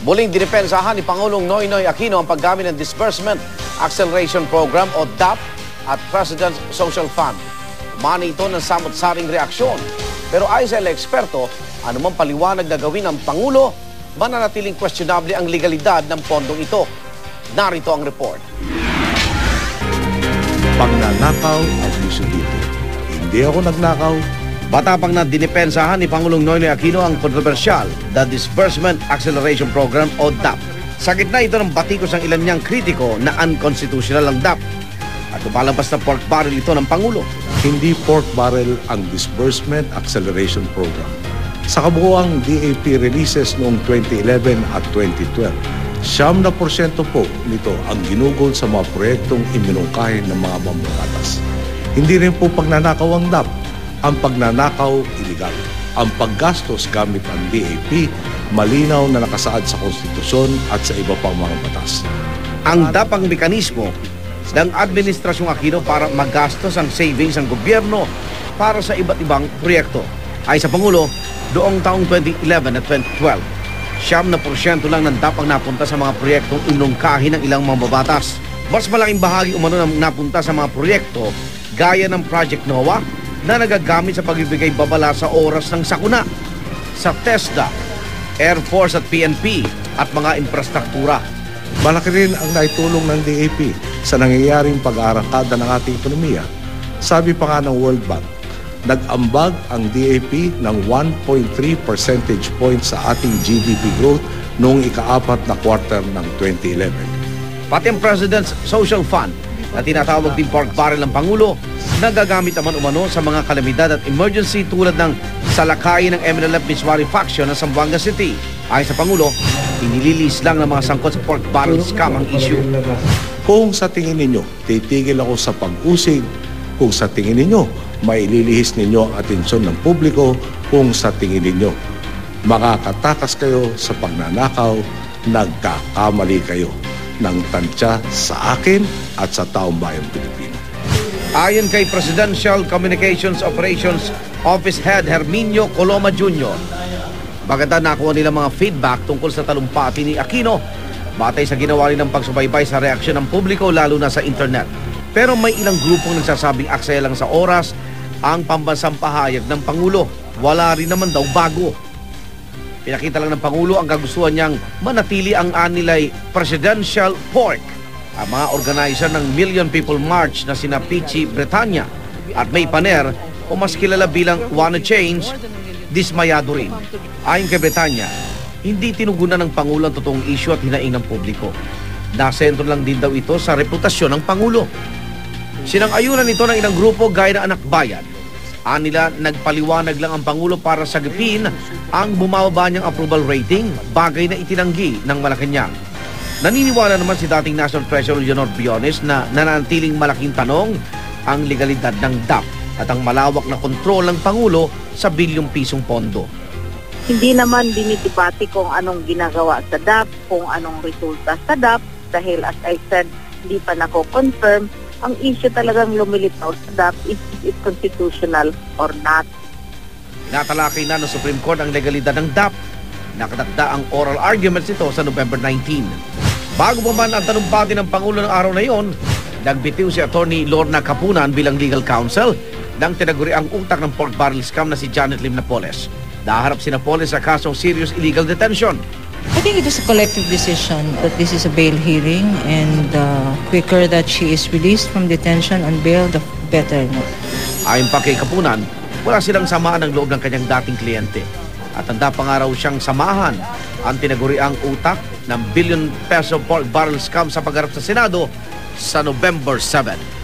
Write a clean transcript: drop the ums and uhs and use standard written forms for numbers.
Muling dinipensahan ni Pangulong Noynoy Aquino ang paggamit ng Disbursement Acceleration Program o DAP at President's Social Fund. Umani ito ng samot-saring reaksyon. Pero ayon sa eksperto, anumang paliwanag na gawin ng Pangulo, mananatiling questionable ang legalidad ng pondong ito. Narito ang report. Pagnanakaw ang issue dito. Hindi ako nagnakaw. Matapang na dinipensahan ni Pangulong Noynoy Aquino ang kontrobersyal, the Disbursement Acceleration Program o DAP. Sa gitna ito ng batikos ang ilan niyang kritiko na unconstitutional ang DAP. At lumalabas na pork barrel ito ng Pangulo. Hindi pork barrel ang Disbursement Acceleration Program. Sa kabuuang DAP releases noong 2011 at 2012, 70% po nito ang ginugol sa mga proyektong iminungkahi ng mga mambabatas. Hindi rin po pagnanakaw ang DAP. Ang pagnanakaw, iligal. Ang paggastos gamit ang DAP, malinaw na nakasaad sa konstitusyon at sa iba pang mga batas. Ang DAP ang mekanismo ng Administrasyong Aquino para magastos ang savings ng gobyerno para sa iba't ibang proyekto. Ay sa Pangulo, doong taong 2011 at 2012, 70% lang ng DAP ang napunta sa mga proyektong inungkahi ng ilang mambabatas. Mas malaking bahagi umano na napunta sa mga proyekto gaya ng Project NOAA na nagagamit sa pagbibigay babala sa oras ng sakuna, sa TESDA, Air Force at PNP at mga infrastruktura. Malaki rin ang naitulong ng DAP sa nangyayaring pag-aarangkada ng ating ekonomiya. Sabi pa nga ng World Bank, nag-ambag ang DAP ng 1.3 percentage points sa ating GDP growth noong ika-4 na quarter ng 2011. Pati ang President's Social Fund na tinatawag din pork barrel ng Pangulo, nagagamit naman umano sa mga kalamidad at emergency tulad ng salakayin ng MNLF Miswari Faction ng Zamboanga City. Ayon sa Pangulo, inililis lang ng mga sangkot sa pork barrel scam ang issue. Kung sa tingin ninyo, titigil ako sa pag-usig. Kung sa tingin ninyo, maililihis ninyo ang atensyon ng publiko. Kung sa tingin ninyo, makakatakas kayo sa pagnanakaw, nagkakamali kayo ng tansya sa akin at sa taong bayang Pilipino. Ayon kay Presidential Communications Operations Office Head Herminio Coloma Jr., maganda nakuha nilang mga feedback tungkol sa talumpati ni Aquino batay sa ginawa nilang pagsubaybay sa reaksyon ng publiko lalo na sa internet. Pero may ilang grupong nagsasabing aksaya lang sa oras ang pambansang pahayag ng Pangulo. Wala rin naman daw bago. Pinakita lang ng Pangulo ang kagustuhan niyang manatili ang anilay Presidential Pork. Ang mga organizer ng Million People March na sina Pichi Bretanya at May Paner o mas kilala bilang Wanna Change, dismayado rin. Ayon kay Bretanya, hindi tinugunan ng Pangulo ang totoong issue at hinaing ng publiko. Nasentro lang din daw ito sa reputasyon ng Pangulo. Sinang-ayunan ito ng ilang grupo gaya ng Anak Bayan. Anila, nagpaliwanag lang ang Pangulo para sagipin ang bumababa niyang approval rating, bagay na itinanggi ng Malacanang. Naniniwala naman si dating National Treasurer Leonor Briones na nananatiling malaking tanong ang legalidad ng DAP at ang malawak na kontrol ng Pangulo sa bilyong pisong pondo. Hindi naman dinidebate kung anong ginagawa sa DAP, kung anong resulta sa DAP, dahil as I said, hindi pa nako-confirm. Ang issue talagang lumilitaw sa DAP is it constitutional or not. Tinatalakay na ng Supreme Court ang legalidad ng DAP. Nakatakda ang oral arguments nito sa November 19. Bago pa man ang talumpati ng Pangulo ng araw na iyon, nagbitiw si Attorney Lorna Capunan bilang legal counsel nang tinaguri ang utak ng pork barrel scam na si Janet Lim Napoles. Naharap si Napoles sa kasong serious illegal detention. I think it is a collective decision that this is a bail hearing and quicker that she is released from detention on bail, the better. No? Ayon pa kay Capunan, wala silang samaan ng loob ng kanyang dating kliyente. At handa pa nga raw siyang samahan ang tinaguriang utak ng billion peso pork barrel scam sa pagharap sa Senado sa November 7.